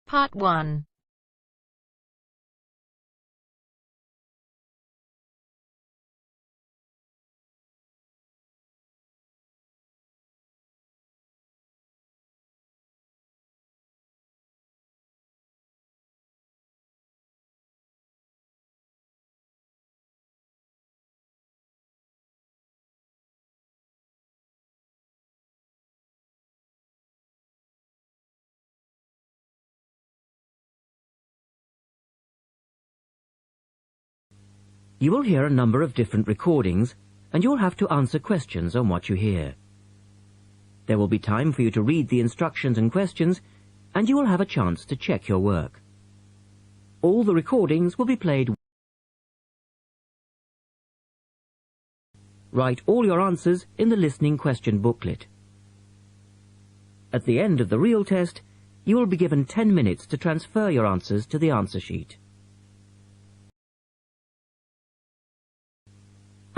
Part 1. You will hear a number of different recordings, and you will have to answer questions on what you hear. There will be time for you to read the instructions and questions, and you will have a chance to check your work. All the recordings will be played. Write all your answers in the listening question booklet. At the end of the real test, you will be given 10 minutes to transfer your answers to the answer sheet.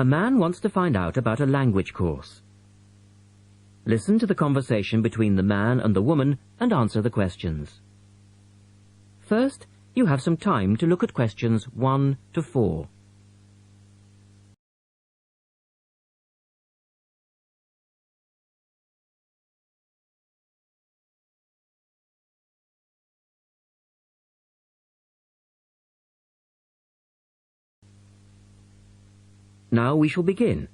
A man wants to find out about a language course. Listen to the conversation between the man and the woman and answer the questions. First, you have some time to look at questions 1 to 4. Now we shall begin.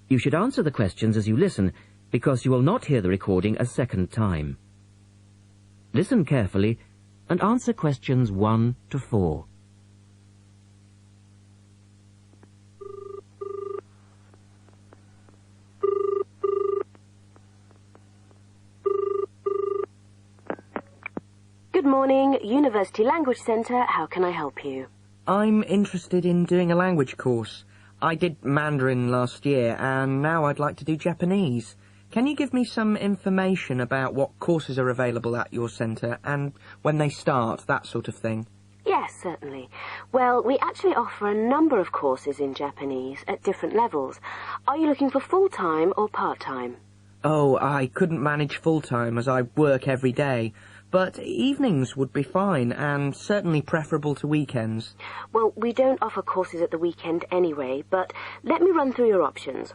You should answer the questions as you listen, because you will not hear the recording a second time. Listen carefully and answer questions 1 to 4. Good morning, University Language Centre. How can I help you? I'm interested in doing a language course. I did Mandarin last year, and now I'd like to do Japanese. Can you give me some information about what courses are available at your centre, and when they start, that sort of thing? Yes, certainly. Well, we actually offer a number of courses in Japanese at different levels. Are you looking for full-time or part-time? Oh, I couldn't manage full-time as I work every day, but evenings would be fine, and certainly preferable to weekends. Well, we don't offer courses at the weekend anyway, but let me run through your options.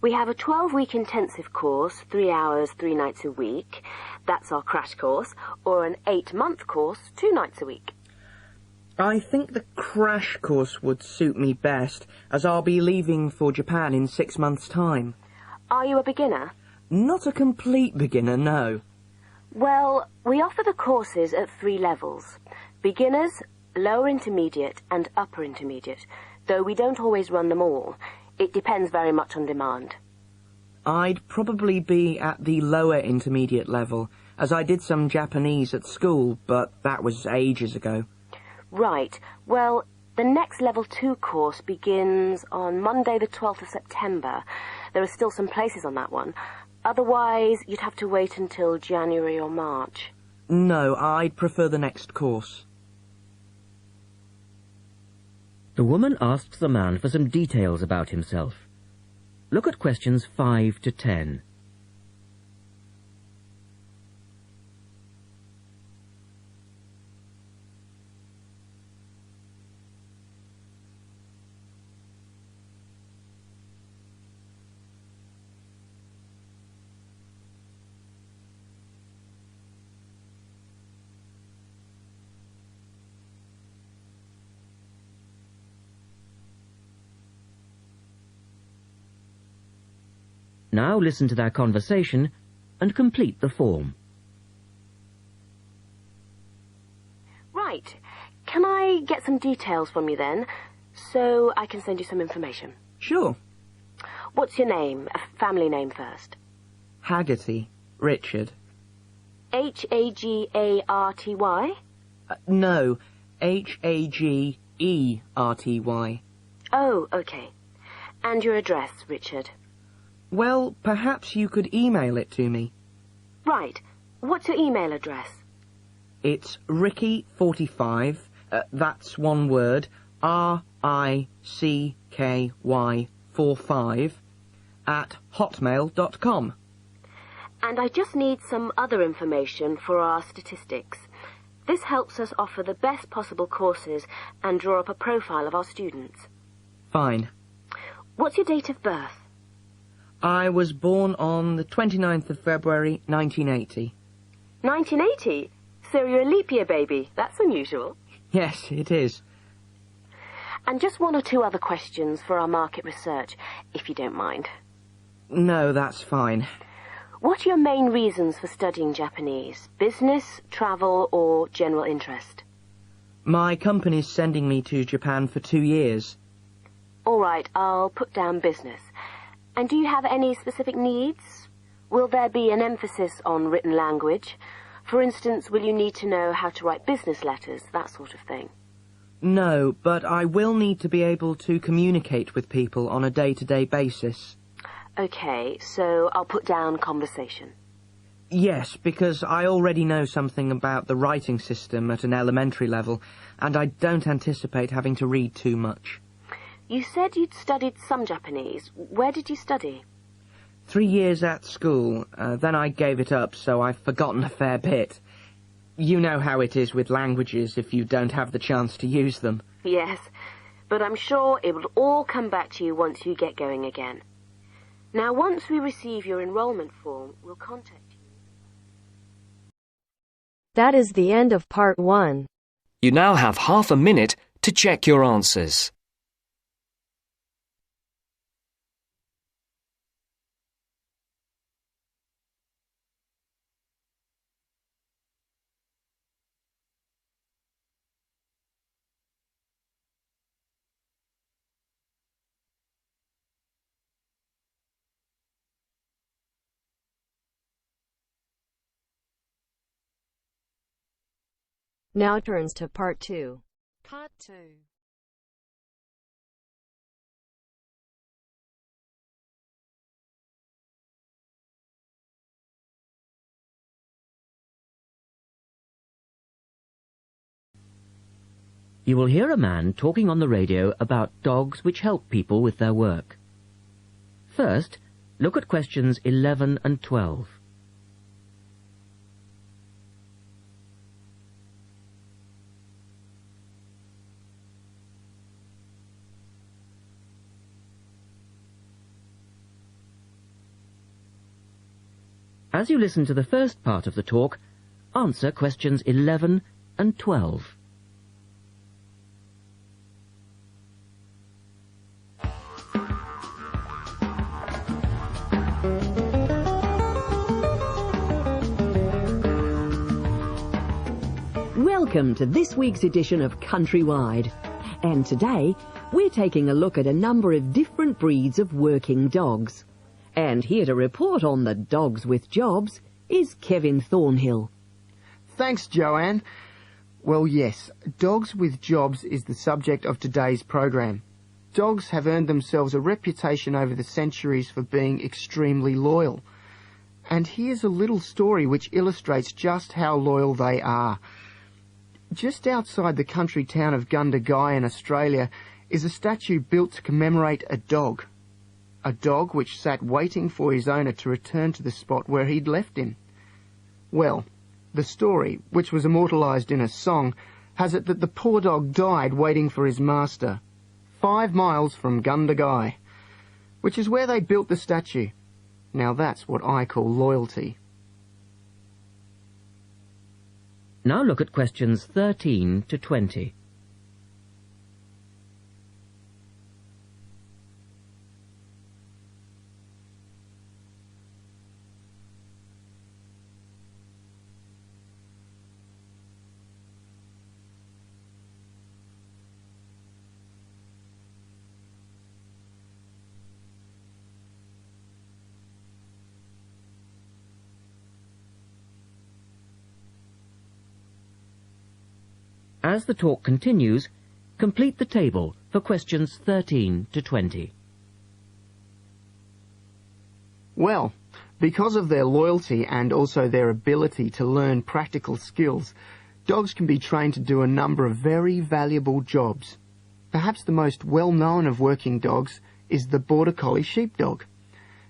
We have a 12-week intensive course, 3 hours, 3 nights a week. That's our crash course, or an 8-month course, 2 nights a week. I think the crash course would suit me best, as I'll be leaving for Japan in 6 months' time. Are you a beginner? Not a complete beginner, no. Well, we offer the courses at 3 levels. Beginners, lower intermediate and upper intermediate, though we don't always run them all. It depends very much on demand. I'd probably be at the lower intermediate level, as I did some Japanese at school, but that was ages ago. Right. Well, the next level 2 course begins on Monday the 12th of September. There are still some places on that one. Otherwise, you'd have to wait until January or March. No, I'd prefer the next course. The woman asked the man for some details about himself. Look at questions 5 to 10. Now listen to their conversation and complete the form. Right. Can I get some details from you then, so I can send you some information? Sure. What's your name? A family name first. Haggerty. Richard. Hagarty? No, Hagerty. Oh, okay. And your address, Richard? Well, perhaps you could email it to me. Right. What's your email address? It's Ricky45, that's one word, RICKY45, at hotmail.com. And I just need some other information for our statistics. This helps us offer the best possible courses and draw up a profile of our students. Fine. What's your date of birth? I was born on the 29th of February, 1980. 1980? So you're a leap year baby. That's unusual. Yes, it is. And just one or two other questions for our market research, if you don't mind. No, that's fine. What are your main reasons for studying Japanese? Business, travel, or general interest? My company's sending me to Japan for 2 years. All right, I'll put down business. And do you have any specific needs? Will there be an emphasis on written language? For instance, will you need to know how to write business letters, that sort of thing? No, but I will need to be able to communicate with people on a day-to-day basis. Okay, so I'll put down conversation. Yes, because I already know something about the writing system at an elementary level, and I don't anticipate having to read too much. You said you'd studied some Japanese. Where did you study? 3 years at school, then I gave it up, so I've forgotten a fair bit. You know how it is with languages if you don't have the chance to use them. Yes, but I'm sure it will all come back to you once you get going again. Now, once we receive your enrollment form, we'll contact you. That is the end of part 1. You now have half a minute to check your answers. Now turns to part 2. Part 2. You will hear a man talking on the radio about dogs which help people with their work. First, look at questions 11 and 12. As you listen to the first part of the talk, answer questions 11 and 12. Welcome to this week's edition of Countrywide. And today, we're taking a look at a number of different breeds of working dogs. And here to report on the dogs with jobs is Kevin Thornhill. Thanks, Joanne. Well, yes, dogs with jobs is the subject of today's program. Dogs have earned themselves a reputation over the centuries for being extremely loyal. And here's a little story which illustrates just how loyal they are. Just outside the country town of Gundagai in Australia is a statue built to commemorate a dog. A dog which sat waiting for his owner to return to the spot where he'd left him. Well, the story, which was immortalised in a song, has it that the poor dog died waiting for his master, 5 miles from Gundagai, which is where they built the statue. Now that's what I call loyalty. Now look at questions 13 to 20. As the talk continues, complete the table for questions 13 to 20. Well, because of their loyalty and also their ability to learn practical skills, dogs can be trained to do a number of very valuable jobs. Perhaps the most well-known of working dogs is the Border Collie sheepdog.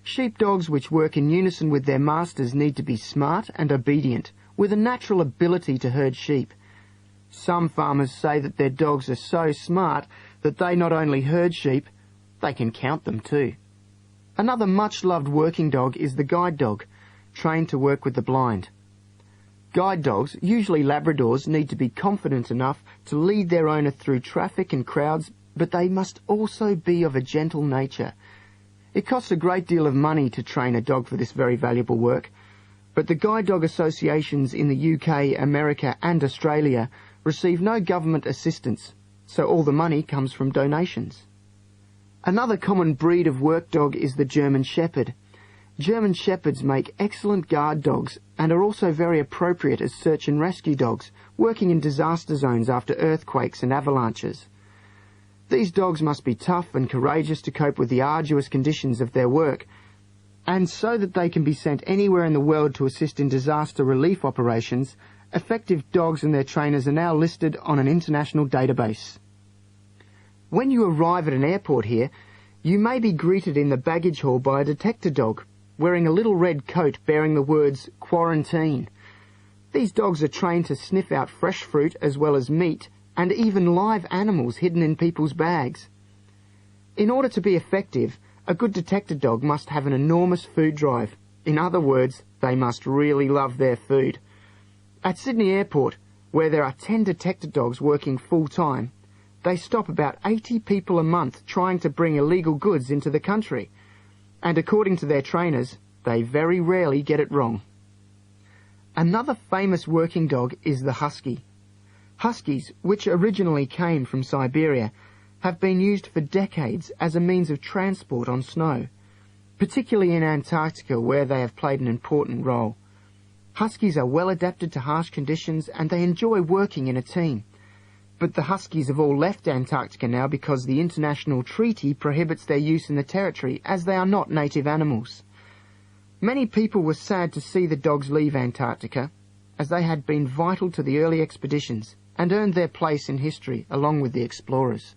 Sheepdogs which work in unison with their masters need to be smart and obedient, with a natural ability to herd sheep. Some farmers say that their dogs are so smart that they not only herd sheep, they can count them too. Another much-loved working dog is the guide dog, trained to work with the blind. Guide dogs, usually Labradors, need to be confident enough to lead their owner through traffic and crowds, but they must also be of a gentle nature. It costs a great deal of money to train a dog for this very valuable work, but the guide dog associations in the UK, America and Australia receive no government assistance, so all the money comes from donations. Another common breed of work dog is the German Shepherd. German Shepherds make excellent guard dogs and are also very appropriate as search and rescue dogs, working in disaster zones after earthquakes and avalanches. These dogs must be tough and courageous to cope with the arduous conditions of their work, and so that they can be sent anywhere in the world to assist in disaster relief operations, effective dogs and their trainers are now listed on an international database. When you arrive at an airport here, you may be greeted in the baggage hall by a detector dog, wearing a little red coat bearing the words "Quarantine." These dogs are trained to sniff out fresh fruit as well as meat and even live animals hidden in people's bags. In order to be effective, a good detector dog must have an enormous food drive. In other words, they must really love their food. At Sydney Airport, where there are 10 detector dogs working full-time, they stop about 80 people a month trying to bring illegal goods into the country. And according to their trainers, they very rarely get it wrong. Another famous working dog is the husky. Huskies, which originally came from Siberia, have been used for decades as a means of transport on snow, particularly in Antarctica where they have played an important role. Huskies are well adapted to harsh conditions and they enjoy working in a team. But the huskies have all left Antarctica now because the international treaty prohibits their use in the territory as they are not native animals. Many people were sad to see the dogs leave Antarctica, as they had been vital to the early expeditions and earned their place in history along with the explorers.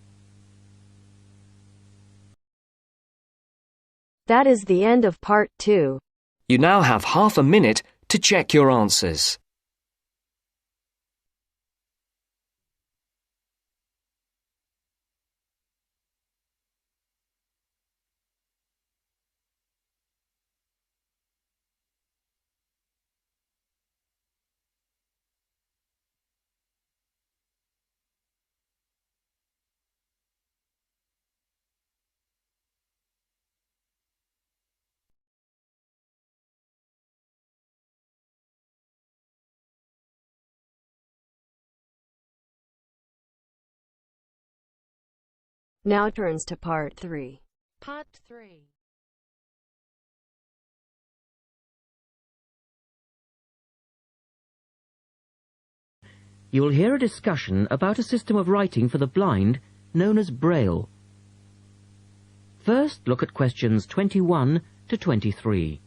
That is the end of part 2. You now have half a minute to check your answers. Now turns to part 3. Part 3. You will hear a discussion about a system of writing for the blind known as Braille. First, look at questions 21 to 23.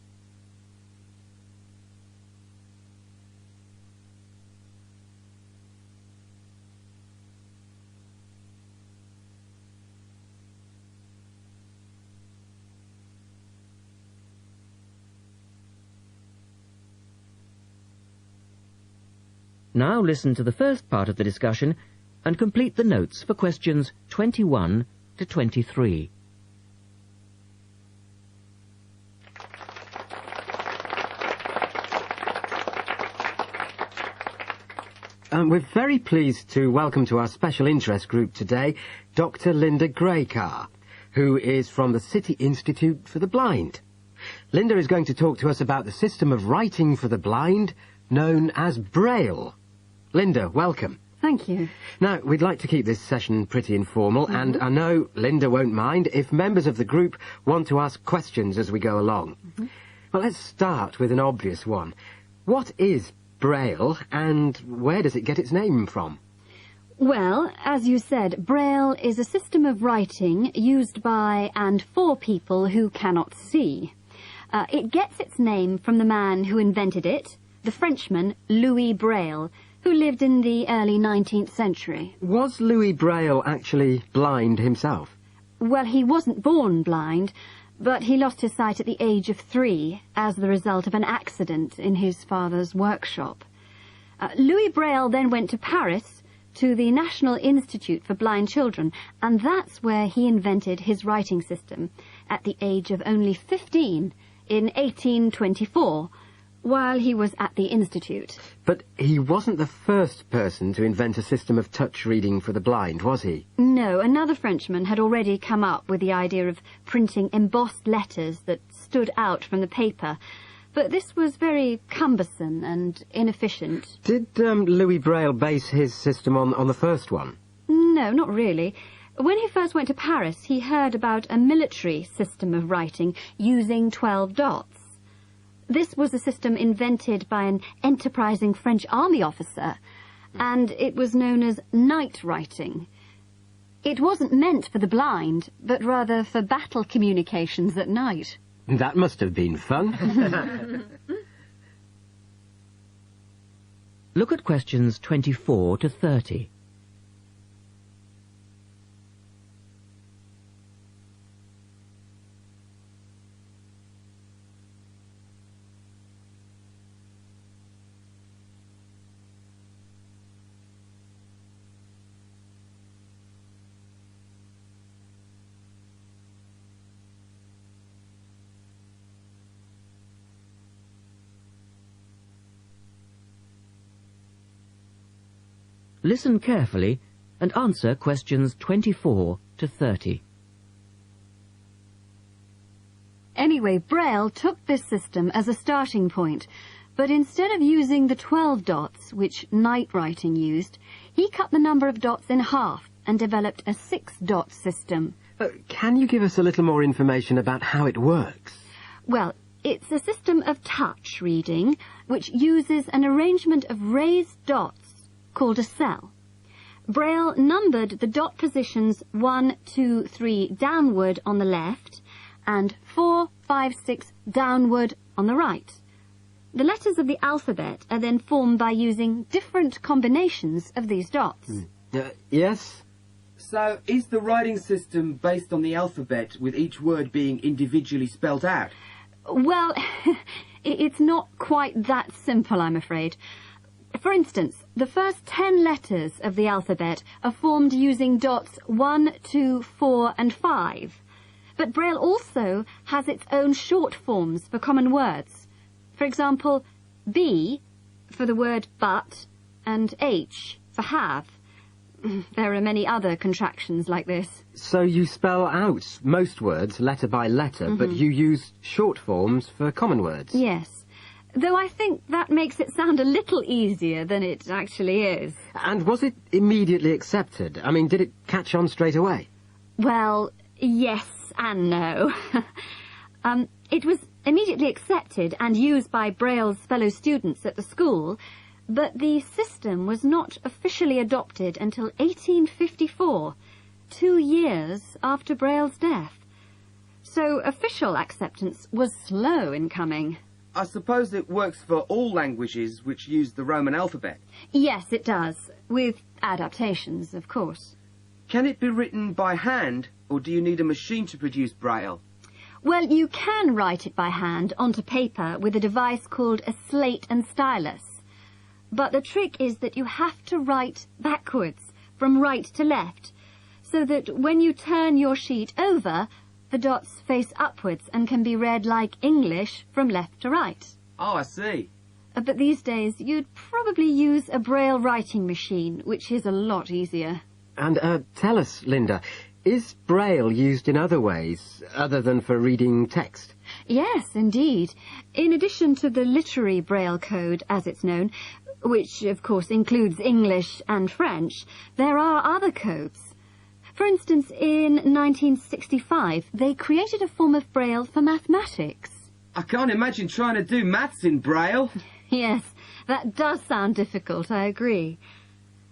Now listen to the first part of the discussion and complete the notes for questions 21 to 23. We're very pleased to welcome to our special interest group today Dr. Linda Graycar, who is from the City Institute for the Blind. Linda is going to talk to us about the system of writing for the blind known as Braille. Linda, welcome. Thank you. Now, we'd like to keep this session pretty informal, and I know Linda won't mind if members of the group want to ask questions as we go along. Well, let's start with an obvious one. What is Braille, and where does it get its name from? Well, as you said, Braille is a system of writing used by and for people who cannot see. It gets its name from the man who invented it, the Frenchman Louis Braille, who lived in the early 19th century. Was Louis Braille actually blind himself? Well, he wasn't born blind, but he lost his sight at the age of 3 as the result of an accident in his father's workshop. Louis Braille then went to Paris to the National Institute for Blind Children, and that's where he invented his writing system at the age of only 15 in 1824, while he was at the Institute. But he wasn't the first person to invent a system of touch reading for the blind, was he? No, another Frenchman had already come up with the idea of printing embossed letters that stood out from the paper, but this was very cumbersome and inefficient. Did Louis Braille base his system on the first one? No, not really. When he first went to Paris, he heard about a military system of writing using 12 dots. This was a system invented by an enterprising French army officer, and it was known as night writing. It wasn't meant for the blind, but rather for battle communications at night. That must have been fun. Look at questions 24 to 30. Listen carefully and answer questions 24 to 30. Anyway, Braille took this system as a starting point, but instead of using the 12 dots, which night writing used, he cut the number of dots in half and developed a 6-dot system. Can you give us a little more information about how it works? Well, it's a system of touch reading, which uses an arrangement of raised dots called a cell. Braille numbered the dot positions 1, 2, 3 downward on the left and 4, 5, 6 downward on the right. The letters of the alphabet are then formed by using different combinations of these dots. Yes? So, is the writing system based on the alphabet, with each word being individually spelt out? Well, it's not quite that simple, I'm afraid. For instance, the first 10 letters of the alphabet are formed using dots 1, 2, 4 and 5. But Braille also has its own short forms for common words. For example, B for the word but and H for have. There are many other contractions like this. So you spell out most words letter by letter, but you use short forms for common words? Yes. Though I think that makes it sound a little easier than it actually is. And was it immediately accepted? I mean, did it catch on straight away? Well, yes and no. It was immediately accepted and used by Braille's fellow students at the school, but the system was not officially adopted until 1854, 2 years after Braille's death. So official acceptance was slow in coming. I suppose it works for all languages which use the Roman alphabet. Yes, it does, with adaptations, of course. Can it be written by hand, or do you need a machine to produce Braille? Well, you can write it by hand onto paper with a device called a slate and stylus. But the trick is that you have to write backwards, from right to left, so that when you turn your sheet over, the dots face upwards and can be read like English from left to right. Oh, I see. But these days, you'd probably use a Braille writing machine, which is a lot easier. And tell us, Linda, is Braille used in other ways, other than for reading text? Yes, indeed. In addition to the literary Braille code, as it's known, which, of course, includes English and French, there are other codes. For instance, in 1965, they created a form of Braille for mathematics. I can't imagine trying to do maths in Braille. Yes, that does sound difficult, I agree.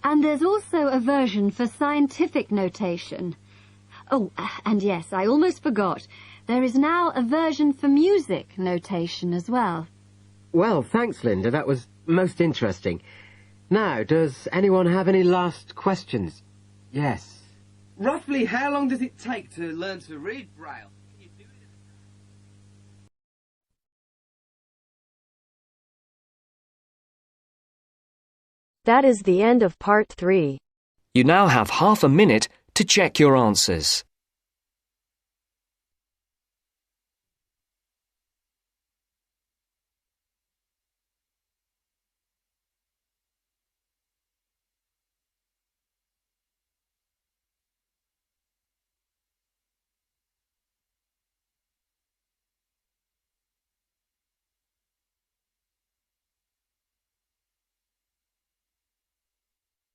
And there's also a version for scientific notation. Oh, and yes, I almost forgot. There is now a version for music notation as well. Well, thanks, Linda. That was most interesting. Now, does anyone have any last questions? Yes. Roughly how long does it take to learn to read Braille? Can you do it? That is the end of part 3. You now have half a minute to check your answers.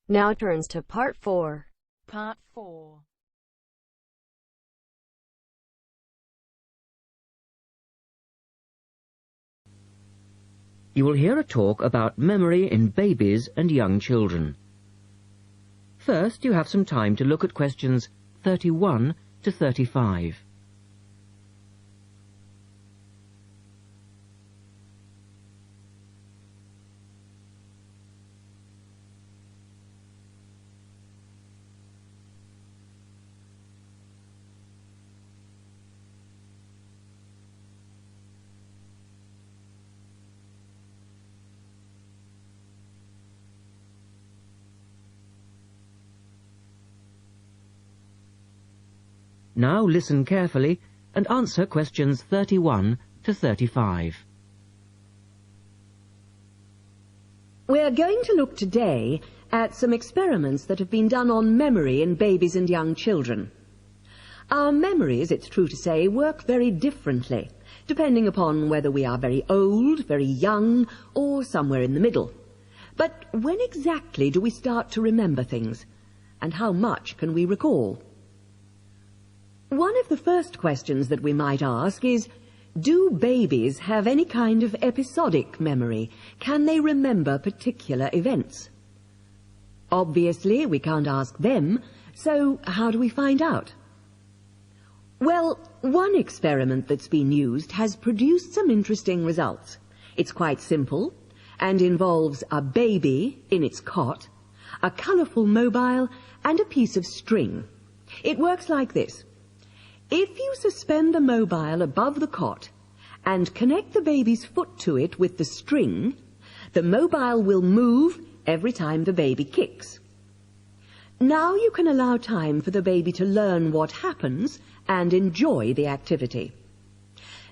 Now turns to Part 4. Part 4. You will hear a talk about memory in babies and young children. First, you have some time to look at questions 31 to 35. Now listen carefully and answer questions 31 to 35. We're going to look today at some experiments that have been done on memory in babies and young children. Our memories, it's true to say, work very differently, depending upon whether we are very old, very young, or somewhere in the middle. But when exactly do we start to remember things? And how much can we recall? One of the first questions that we might ask is, do babies have any kind of episodic memory? Can they remember particular events? Obviously, we can't ask them, so how do we find out? Well, one experiment that's been used has produced some interesting results. It's quite simple and involves a baby in its cot, a colourful mobile, and a piece of string. It works like this. If you suspend the mobile above the cot and connect the baby's foot to it with the string, the mobile will move every time the baby kicks. Now you can allow time for the baby to learn what happens and enjoy the activity.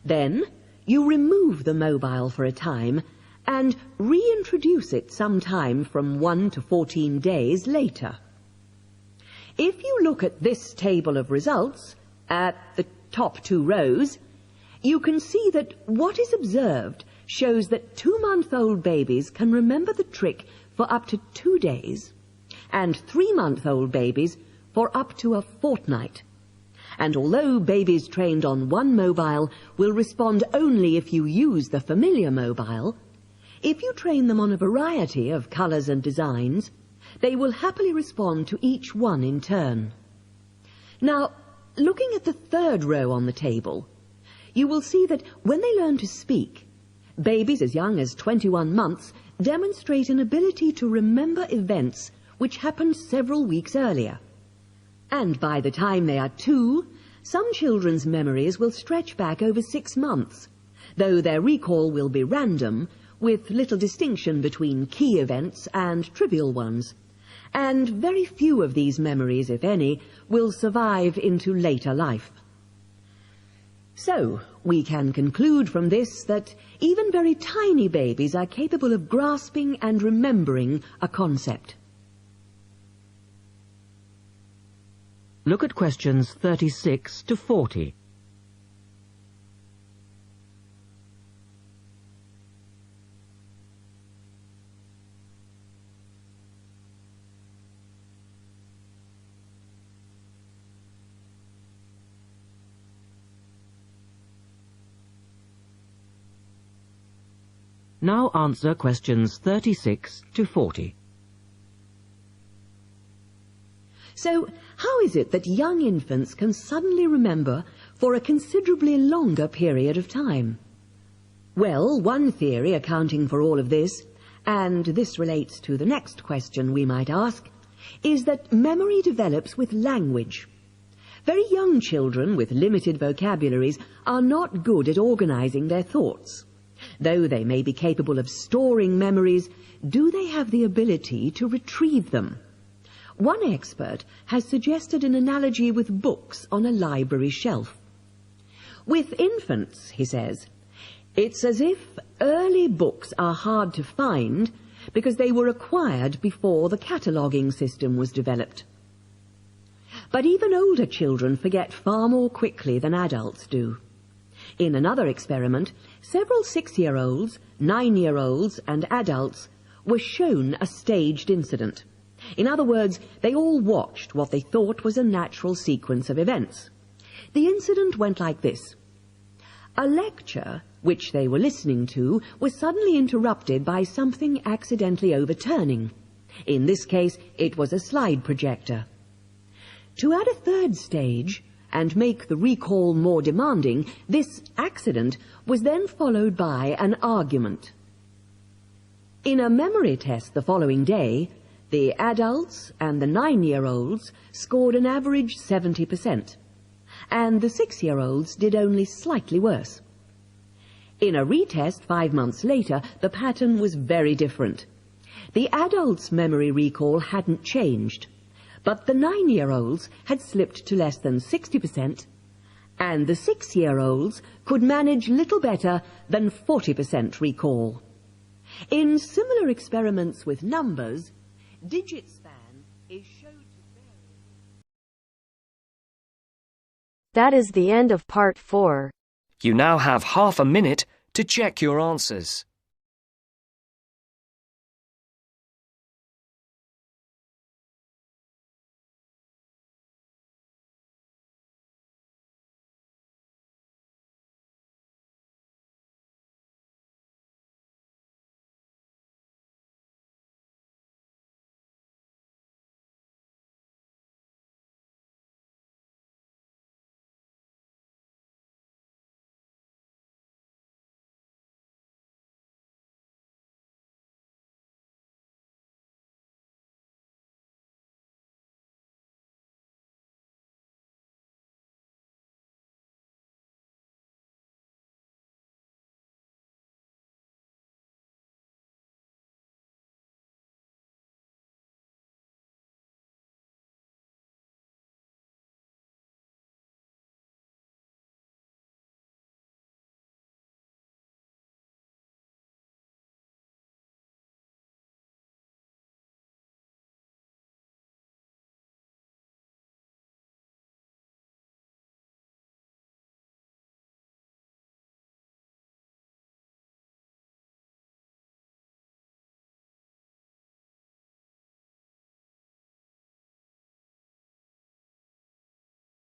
Then you remove the mobile for a time and reintroduce it sometime from 1 to 14 days later. If you look at this table of results, at the top 2 rows, you can see that what is observed shows that 2-month-old babies can remember the trick for up to 2 days, and 3-month-old babies for up to a fortnight. And although babies trained on one mobile will respond only if you use the familiar mobile, if you train them on a variety of colours and designs, they will happily respond to each one in turn. Now, looking at the 3rd row on the table, you will see that when they learn to speak, babies as young as 21 months demonstrate an ability to remember events which happened several weeks earlier. And by the time they are 2, some children's memories will stretch back over 6 months, though their recall will be random, with little distinction between key events and trivial ones. And very few of these memories, if any, will survive into later life. So, we can conclude from this that even very tiny babies are capable of grasping and remembering a concept. Look at questions 36 to 40. Now answer questions 36 to 40. So, how is it that young infants can suddenly remember for a considerably longer period of time? Well, one theory accounting for all of this, and this relates to the next question we might ask, is that memory develops with language. Very young children with limited vocabularies are not good at organizing their thoughts. Though they may be capable of storing memories, do they have the ability to retrieve them? One expert has suggested an analogy with books on a library shelf. With infants, he says, it's as if early books are hard to find because they were acquired before the cataloguing system was developed. But even older children forget far more quickly than adults do. In another experiment, several 6-year-olds, 9-year-olds and adults were shown a staged incident. In other words, they all watched what they thought was a natural sequence of events. The incident went like this. A lecture, which they were listening to, was suddenly interrupted by something accidentally overturning. In this case, it was a slide projector. To add a third stage, and make the recall more demanding, this accident was then followed by an argument. In a memory test the following day, the adults and the 9-year-olds scored an average 70%, and the 6-year-olds did only slightly worse. In a retest 5 months later, the pattern was very different. The adults' memory recall hadn't changed, but the 9-year-olds had slipped to less than 60%, and the 6-year-olds could manage little better than 40% recall. In similar experiments with numbers, digit span is shown to vary. That is the end of part 4. You now have half a minute to check your answers.